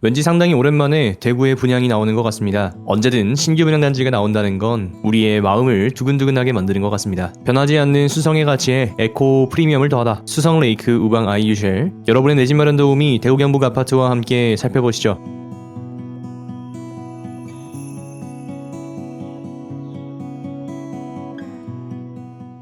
왠지 상당히 오랜만에 대구의 분양이 나오는 것 같습니다. 언제든 신규 분양단지가 나온다는 건 우리의 마음을 두근두근하게 만드는 것 같습니다. 변하지 않는 수성의 가치에 에코 프리미엄을 더하다. 수성 레이크 우방 아이유쉘. 여러분의 내 집 마련 도우미 대구 경북 아파트와 함께 살펴보시죠.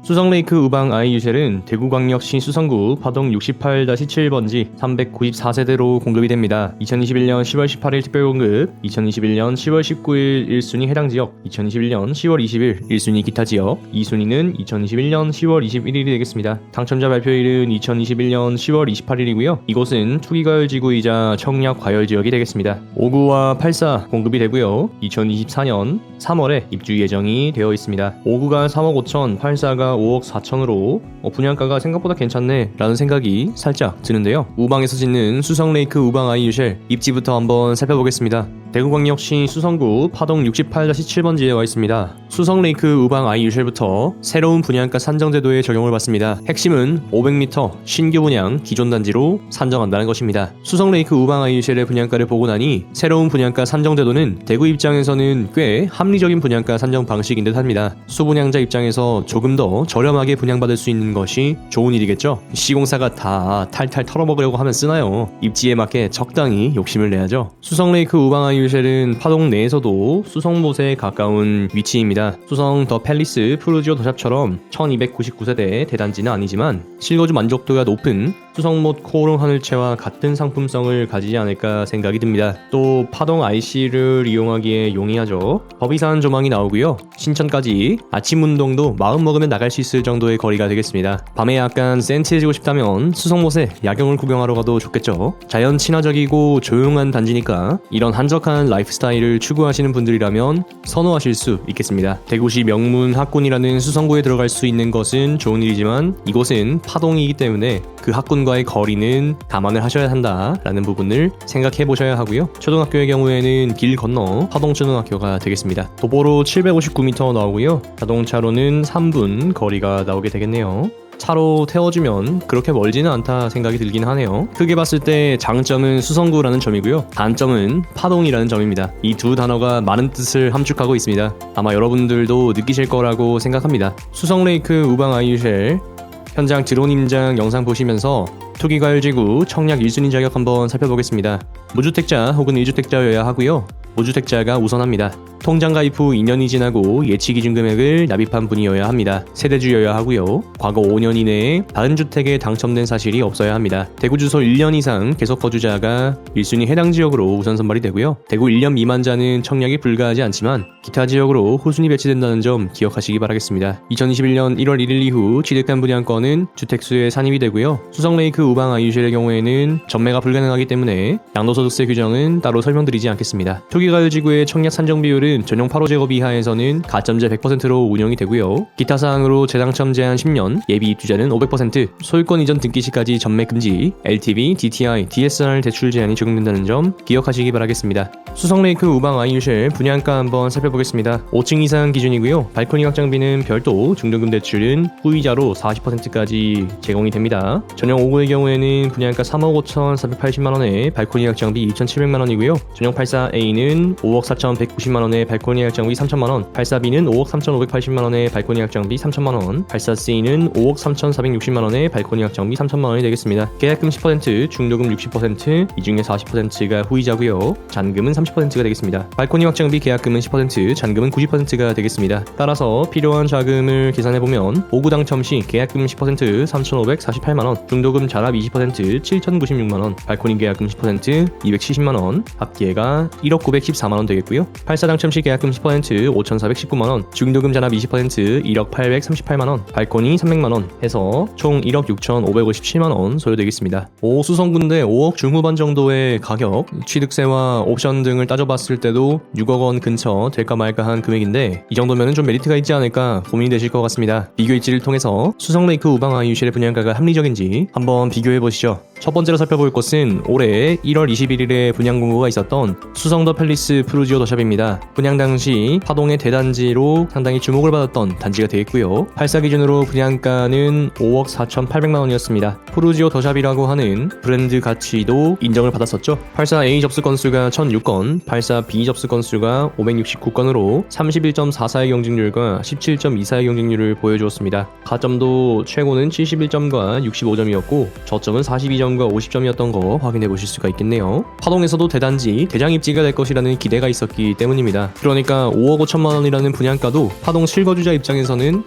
수성레이크 우방 아이유쉘은 대구광역시 수성구 파동 68-7번지 394세대로 공급이 됩니다. 2021년 10월 18일 특별공급, 2021년 10월 19일 1순위 해당 지역, 2021년 10월 20일 1순위 기타 지역, 2순위는 2021년 10월 21일이 되겠습니다. 당첨자 발표일은 2021년 10월 28일이고요. 이곳은 투기가열지구이자 청약과열지역이 되겠습니다. 5구와 84 공급이 되고요. 2024년 3월에 입주 예정이 되어 있습니다. 5구가 3억 5천, 84가 5억 4천으로 분양가가 생각보다 괜찮네 라는 생각이 살짝 드는데요. 우방에서 짓는 수성레이크 우방 아이유쉘 입지부터 한번 살펴보겠습니다. 대구광역시 수성구 파동 68-7번지에 와 있습니다. 수성레이크 우방 아이유쉘부터 새로운 분양가 산정제도에 적용을 받습니다. 핵심은 500m 신규 분양 기존 단지로 산정한다는 것입니다. 수성레이크 우방 아이유쉘의 분양가를 보고 나니 새로운 분양가 산정제도는 대구 입장에서는 꽤 합리적인 분양가 산정 방식인 듯 합니다. 수분양자 입장에서 조금 더 저렴하게 분양받을 수 있는 것이 좋은 일이겠죠. 시공사가 다 탈탈 털어먹으려고 하면 쓰나요? 입지에 맞게 적당히 욕심을 내야죠. 수성레이크 우방 아이유쉘은 파동 내에서도 수성못에 가까운 위치입니다. 수성 더 팰리스 푸르지오 더샵처럼 1299세대 대단지는 아니지만 실거주 만족도가 높은 수성못 코오롱 하늘채와 같은 상품성을 가지지 않을까 생각이 듭니다. 또 파동 IC를 이용하기에 용이하죠. 법이사한 조망이 나오고요. 신천까지 아침 운동도 마음 먹으면 나갈 수 있을 정도의 거리가 되겠습니다. 밤에 약간 센치해지고 싶다면 수성못에 야경을 구경하러 가도 좋겠죠. 자연 친화적이고 조용한 단지니까 이런 한적한 라이프 스타일을 추구하시는 분들이라면 선호하실 수 있겠습니다. 대구시 명문 학군이라는 수성구에 들어갈 수 있는 것은 좋은 일이지만 이곳은 파동이기 때문에 그 학군과의 거리는 감안을 하셔야 한다라는 부분을 생각해 보셔야 하고요. 초등학교의 경우에는 길 건너 파동초등학교가 되겠습니다. 도보로 759m 나오고요. 자동차로는 3분 거리가 나오게 되겠네요. 차로 태워주면 그렇게 멀지는 않다 생각이 들긴 하네요. 크게 봤을 때 장점은 수성구라는 점이고요. 단점은 파동이라는 점입니다. 이 두 단어가 많은 뜻을 함축하고 있습니다. 아마 여러분들도 느끼실 거라고 생각합니다. 수성레이크 우방 아이유쉘 현장 드론 임장 영상 보시면서 투기가열지구 청약 1순위 자격 한번 살펴보겠습니다. 무주택자 혹은 1주택자여야 하고요. 무주택자가 우선합니다. 통장 가입 후 2년이 지나고 예치 기준 금액을 납입한 분이어야 합니다. 세대주여야 하고요. 과거 5년 이내에 다른 주택에 당첨된 사실이 없어야 합니다. 대구 주소 1년 이상 계속 거주자가 1순위 해당 지역으로 우선 선발이 되고요. 대구 1년 미만자는 청약이 불가하지 않지만 기타 지역으로 후순위 배치된다는 점 기억하시기 바라겠습니다. 2021년 1월 1일 이후 취득한 분양권은 주택수에 산입이 되고요. 수성레이크 우방 아이유쉘의 경우에는 전매가 불가능하기 때문에 양도소득세 규정은 따로 설명드리지 않겠습니다. 투기가열지구의 청약 산정 비율은 전용 8호 제곱 이하에서는 가점제 100%로 운영이 되고요. 기타 사항으로 재당첨 제한 10년, 예비 입주자는 500%, 소유권 이전 등기 시까지 전매 금지, LTV, DTI, DSR 대출 제한이 적용된다는 점 기억하시기 바라겠습니다. 수성레이크 우방 아이유쉘 분양가 한번 살펴보겠습니다. 5층 이상 기준이고요. 발코니 확장비는 별도, 중도금 대출은 후이자로 40%까지 제공이 됩니다. 전용 5구의 경우에는 분양가 3억 5,480만원에 발코니 확장비 2,700만원이고요. 전용 84A는 5억 4,190만원에 발코니 확장비 3천만원, 84B는 5억 3,580만원에 발코니 확장비 3천만원, 84C는 5억 3,460만원에 발코니 확장비 3천만원이 되겠습니다. 계약금 10%, 중도금 60%, 이 중에 40%가 후이자고요. 잔금은 30%가 되겠습니다. 발코니 확장비 계약금은 10%, 잔금은 90%가 되겠습니다. 따라서 필요한 자금을 계산해보면 5구 당첨 시 계약금 10%, 3,548만원, 중도금 잔압 20%, 7,096만원, 발코니 계약금 10%, 270만원, 합계가 1억 914만원 되겠고요. 84 당첨 시 계약금 10%, 5,419만원, 중도금 잔압 20%, 1억 838만원, 발코니 300만원 해서 총 1억 6,557만원 소요되겠습니다. 수성군데 5억 중후반 정도의 가격, 취득세와 옵션 등을 따져봤을 때도 6억 원 근처 될까 말까 한 금액인데 이 정도면 좀 메리트가 있지 않을까 고민이 되실 것 같습니다. 비교 입지를 통해서 수성레이크 우방 아이유쉘의 분양가가 합리적인지 한번 비교해보시죠. 첫 번째로 살펴볼 것은 올해 1월 21일에 분양 공고가 있었던 수성 더 팰리스 푸르지오 더샵입니다. 분양 당시 파동의 대단지로 상당히 주목을 받았던 단지가 되겠고요. 84 기준으로 분양가는 5억 4,800만 원이었습니다. 푸르지오 더샵이라고 하는 브랜드 가치도 인정을 받았었죠. 84A 접수 건수가 1,006건, 84B 접수 건수가 569건으로 31.44의 경쟁률과 17.24의 경쟁률을 보여주었습니다. 가점도 최고는 71점과 65점이었고 저점은 42점과 50점이었던 거 확인해 보실 수가 있겠네요. 파동에서도 대단지 대장 입지가 될 것이라는 기대가 있었기 때문입니다. 그러니까 5억 5천만 원이라는 분양가도 파동 실거주자 입장에서는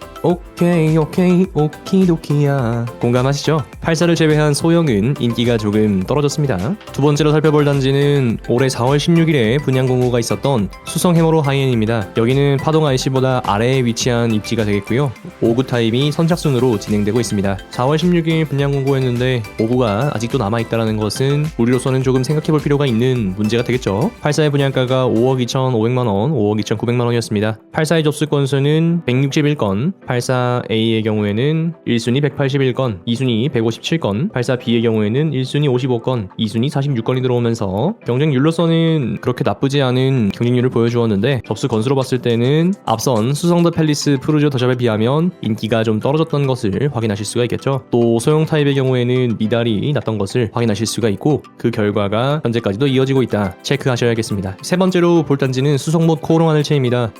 오키도키야 공감하시죠? 84를 제외한 소형은 인기가 조금 떨어졌습니다. 두 번째로 살펴볼 단지는 올해 4월 16일에 분양 공고가 있었던 수성 해머로 하이엔입니다. 여기는 파동 IC보다 아래에 위치한 입지가 되겠고요. 5구 타입이 선착순으로 진행되고 있습니다. 4월 16일 분양 공고였는데 5구가 아직도 남아있다는 것은 우리로서는 조금 생각해볼 필요가 있는 문제가 되겠죠. 84의 분양가가 5억 2,500만원, 5억 2,900만원이었습니다. 84의 접수 건수는 161건, 84A의 경우에는 1순위 181건, 2순위 157건, 84B의 경우에는 1순위 55건, 2순위 46건이 들어오면서 경쟁률로서는 그렇게 나쁘지 않은 경쟁률을 보여주었는데 접수 건수로 봤을 때는 앞선 수성더 팰리스 푸르지오 더샵에 비하면 인기가 좀 떨어졌던 것을 확인하실 수가 있겠죠. 또 소형 타입의 경우에는 미달이 났던 것을 확인하실 수가 있고 그 결과가 현재까지도 이어지고 있다 체크하셔야겠습니다. 세 번째로 볼 단지는 수성못 코오롱 하늘채입니다.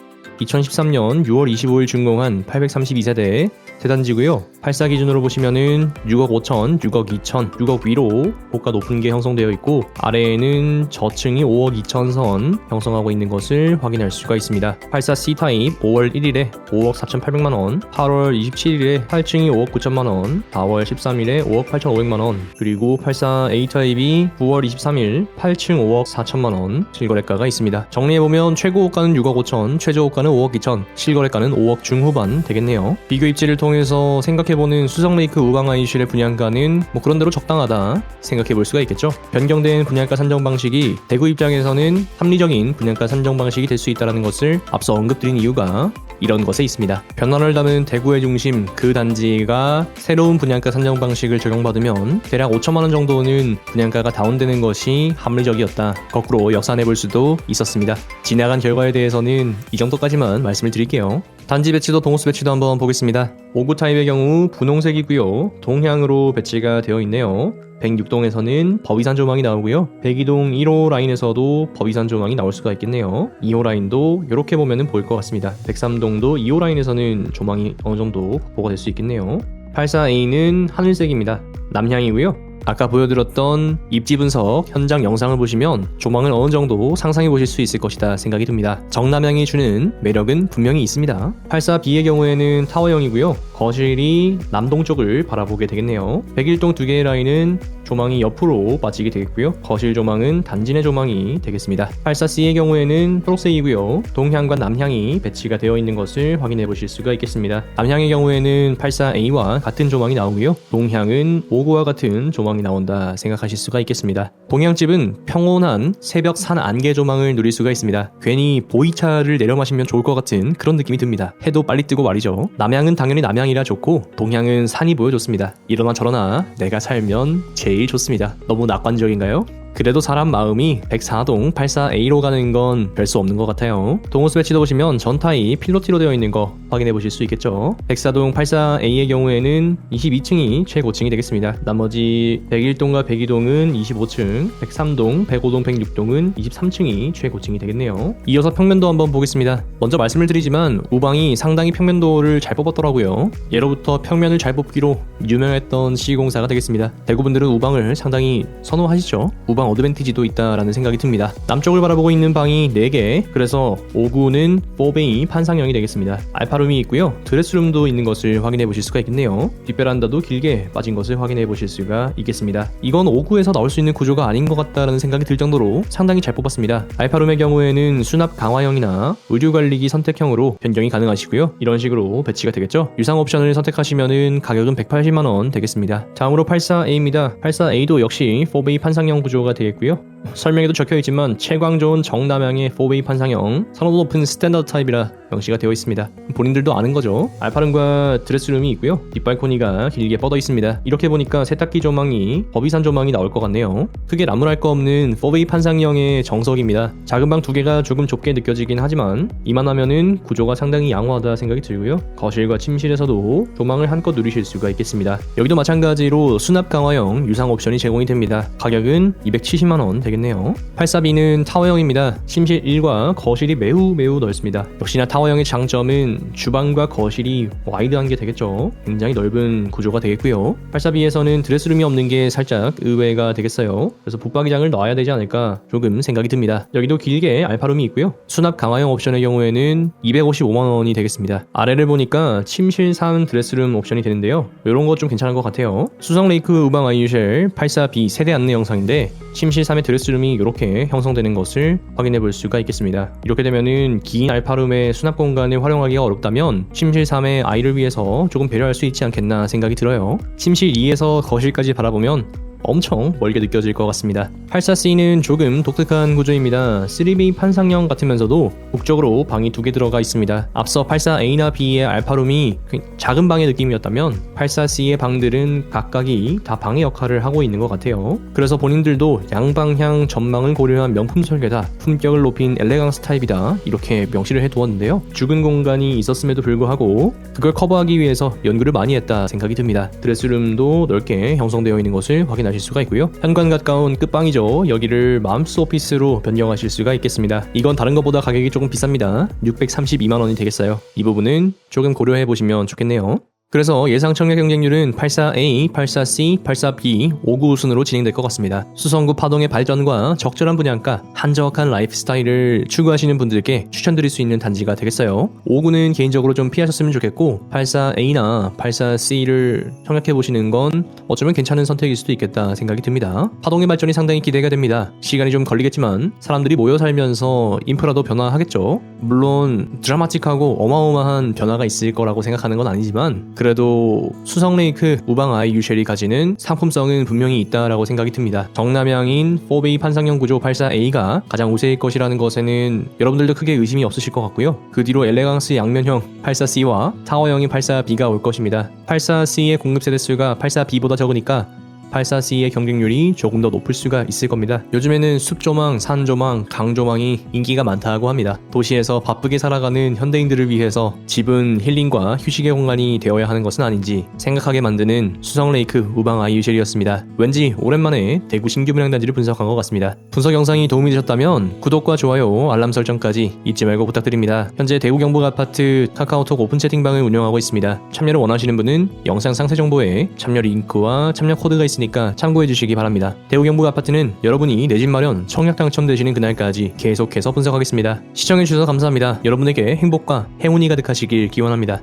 2013년 6월 25일 준공한 832세대 대단지고요. 84 기준으로 보시면은 6억 5천, 6억 2천, 6억 위로 고가 높은 게 형성되어 있고 아래에는 저층이 5억 2천 선 형성하고 있는 것을 확인할 수가 있습니다. 84C 타입 5월 1일에 5억 4,800만원, 8월 27일에 8층이 5억 9천만원, 4월 13일에 5억 8,500만원, 그리고 84A 타입이 9월 23일 8층 5억 4천만원 실거래가가 있습니다. 정리해보면 최고가는 6억 5천, 최저고가는 5억 2천, 실거래가는 5억 중후반 되겠네요. 비교 입지를 통해서 생각해보는 수성레이크 우방아이슐의 분양가는 뭐 그런대로 적당하다 생각해볼 수가 있겠죠. 변경된 분양가 산정 방식이 대구 입장에서는 합리적인 분양가 산정 방식이 될 수 있다는 것을 앞서 언급드린 이유가 이런 것에 있습니다. 변화를 담은 대구의 중심 그 단지가 새로운 분양가 산정 방식을 적용받으면 대략 5천만원 정도는 분양가가 다운되는 것이 합리적이었다. 거꾸로 역산해볼 수도 있었습니다. 지나간 결과에 대해서는 이 정도까지만 말씀을 드릴게요. 단지 배치도 동호수 배치도 한번 보겠습니다. 5구 타입의 경우 분홍색이고요. 동향으로 배치가 되어 있네요. 106동에서는 법이산 조망이 나오고요. 102동 1호 라인에서도 법이산 조망이 나올 수가 있겠네요. 2호 라인도 이렇게 보면은 보일 것 같습니다. 103동도 2호 라인에서는 조망이 어느 정도 확보가 될 수 있겠네요. 84A는 하늘색입니다. 남향이고요. 아까 보여드렸던 입지 분석 현장 영상을 보시면 조망을 어느 정도 상상해 보실 수 있을 것이다 생각이 듭니다. 정남향이 주는 매력은 분명히 있습니다. 84B의 경우에는 타워형이고요. 거실이 남동쪽을 바라보게 되겠네요. 101동 두 개의 라인은 조망이 옆으로 빠지게 되겠고요. 거실 조망은 단지 내 조망이 되겠습니다. 84C의 경우에는 초록색이고요. 동향과 남향이 배치가 되어 있는 것을 확인해 보실 수가 있겠습니다. 남향의 경우에는 84A와 같은 조망이 나오고요. 동향은 5구와 같은 조망이 나온다 생각하실 수가 있겠습니다. 동향집은 평온한 새벽 산 안개 조망을 누릴 수가 있습니다. 괜히 보이차를 내려 마시면 좋을 것 같은 그런 느낌이 듭니다. 해도 빨리 뜨고 말이죠. 남향은 당연히 남향이라 좋고 동향은 산이 보여 좋습니다. 이러나 저러나 내가 살면 제일 좋습니다. 너무 낙관적인가요? 그래도 사람 마음이 104동 84A로 가는 건 별 수 없는 것 같아요. 동호수 배치도 보시면 전타입 필로티로 되어 있는 거 확인해 보실 수 있겠죠. 104동 84A의 경우에는 22층이 최고층이 되겠습니다. 나머지 101동과 102동은 25층, 103동, 105동, 106동은 23층이 최고층이 되겠네요. 이어서 평면도 한번 보겠습니다. 먼저 말씀을 드리지만 우방이 상당히 평면도를 잘 뽑았더라고요. 예로부터 평면을 잘 뽑기로 유명했던 시공사가 되겠습니다. 대구분들은 우방을 상당히 선호하시죠. 우방 어드밴티지도 있다라는 생각이 듭니다. 남쪽을 바라보고 있는 방이 4개, 그래서 5구는 4베이 판상형이 되겠습니다. 알파룸이 있고요. 드레스룸도 있는 것을 확인해 보실 수가 있겠네요. 뒷베란다도 길게 빠진 것을 확인해 보실 수가 있겠습니다. 이건 5구에서 나올 수 있는 구조가 아닌 것 같다라는 생각이 들 정도로 상당히 잘 뽑았습니다. 알파룸의 경우에는 수납 강화형이나 의류관리기 선택형으로 변경이 가능하시고요. 이런 식으로 배치가 되겠죠. 유상 옵션을 선택하시면은 가격은 180만원 되겠습니다. 다음으로 84A입니다. 84A도 역시 4베이 판상형 구조가 구조가 되겠고요. 설명에도 적혀있지만 채광 좋은 정남향의 4웨이 판상형, 선호도 높은 스탠다드 타입이라 명시가 되어 있습니다. 본인들도 아는 거죠. 알파룸과 드레스룸이 있고요. 뒷발코니가 길게 뻗어 있습니다. 이렇게 보니까 세탁기 조망이 버비산 조망이 나올 것 같네요. 크게 나무랄 거 없는 4웨이 판상형의 정석입니다. 작은 방 두 개가 조금 좁게 느껴지긴 하지만 이만하면은 구조가 상당히 양호하다 생각이 들고요. 거실과 침실에서도 조망을 한껏 누리실 수가 있겠습니다. 여기도 마찬가지로 수납 강화형 유상 옵션이 제공이 됩니다. 가격은 270만원 되겠네요. 84B는 타워형입니다. 침실 1과 거실이 매우 넓습니다. 역시나 타워형의 장점은 주방과 거실이 와이드한 게 되겠죠. 굉장히 넓은 구조가 되겠고요. 84B에서는 드레스룸이 없는 게 살짝 의외가 되겠어요. 그래서 붙박이장을 넣어야 되지 않을까 조금 생각이 듭니다. 여기도 길게 알파룸이 있고요. 수납 강화형 옵션의 경우에는 255만원이 되겠습니다. 아래를 보니까 침실 3 드레스룸 옵션이 되는데요. 이런 거 좀 괜찮은 것 같아요. 수성 레이크 우방 아이유쉘 84B 세대 안내 영상인데 침실 3의 드레스룸이 이렇게 형성되는 것을 확인해 볼 수가 있겠습니다. 이렇게 되면은 긴 알파룸의 수납 공간을 활용하기가 어렵다면 침실 3의 아이를 위해서 조금 배려할 수 있지 않겠나 생각이 들어요. 침실 2에서 거실까지 바라보면 엄청 멀게 느껴질 것 같습니다. 84C는 조금 독특한 구조입니다. 3B 판상형 같으면서도 북쪽으로 방이 2개 들어가 있습니다. 앞서 84A나 B의 알파룸이 작은 방의 느낌이었다면 84C의 방들은 각각이 다 방의 역할을 하고 있는 것 같아요. 그래서 본인들도 양방향 전망을 고려한 명품 설계다, 품격을 높인 엘레강스 타입이다 이렇게 명시를 해두었는데요. 죽은 공간이 있었음에도 불구하고 그걸 커버하기 위해서 연구를 많이 했다 생각이 듭니다. 드레스룸도 넓게 형성되어 있는 것을 확인하실 수가 있고요. 현관 가까운 끝방이죠. 여기를 맘스 오피스로 변경하실 수가 있겠습니다. 이건 다른 것보다 가격이 조금 비쌉니다. 632만원이 되겠어요. 이 부분은 조금 고려해 보시면 좋겠네요. 그래서 예상 청약 경쟁률은 84A, 84C, 84B, 5구 순으로 진행될 것 같습니다. 수성구 파동의 발전과 적절한 분양가, 한적한 라이프 스타일을 추구하시는 분들께 추천드릴 수 있는 단지가 되겠어요. 5구는 개인적으로 좀 피하셨으면 좋겠고 84A나 84C를 청약해보시는 건 어쩌면 괜찮은 선택일 수도 있겠다 생각이 듭니다. 파동의 발전이 상당히 기대가 됩니다. 시간이 좀 걸리겠지만 사람들이 모여 살면서 인프라도 변화하겠죠. 물론 드라마틱하고 어마어마한 변화가 있을 거라고 생각하는 건 아니지만 그래도 수성레이크 우방 아이유쉘이 가지는 상품성은 분명히 있다라고 생각이 듭니다. 정남향인 4베이 판상형 구조 84A가 가장 우세일 것이라는 것에는 여러분들도 크게 의심이 없으실 것 같고요. 그 뒤로 엘레강스 양면형 84C와 타워형인 84B가 올 것입니다. 84C의 공급 세대수가 84B보다 적으니까 84C의 경쟁률이 조금 더 높을 수가 있을 겁니다. 요즘에는 숲조망, 산조망, 강조망이 인기가 많다고 합니다. 도시에서 바쁘게 살아가는 현대인들을 위해서 집은 힐링과 휴식의 공간이 되어야 하는 것은 아닌지 생각하게 만드는 수성레이크 우방 아이유쉘이었습니다. 왠지 오랜만에 대구 신규 분양단지를 분석한 것 같습니다. 분석 영상이 도움이 되셨다면 구독과 좋아요, 알람 설정까지 잊지 말고 부탁드립니다. 현재 대구 경북 아파트 카카오톡 오픈 채팅방을 운영하고 있습니다. 참여를 원하시는 분은 영상 상세 정보에 참여 링크와 참여 코드가 있습니다. 니까 참고해 주시기 바랍니다. 대구 경북 아파트는 여러분이 내 집 마련 청약 당첨되시는 그날까지 계속해서 분석하겠습니다. 시청해 주셔서 감사합니다. 여러분에게 행복과 행운이 가득하시길 기원합니다.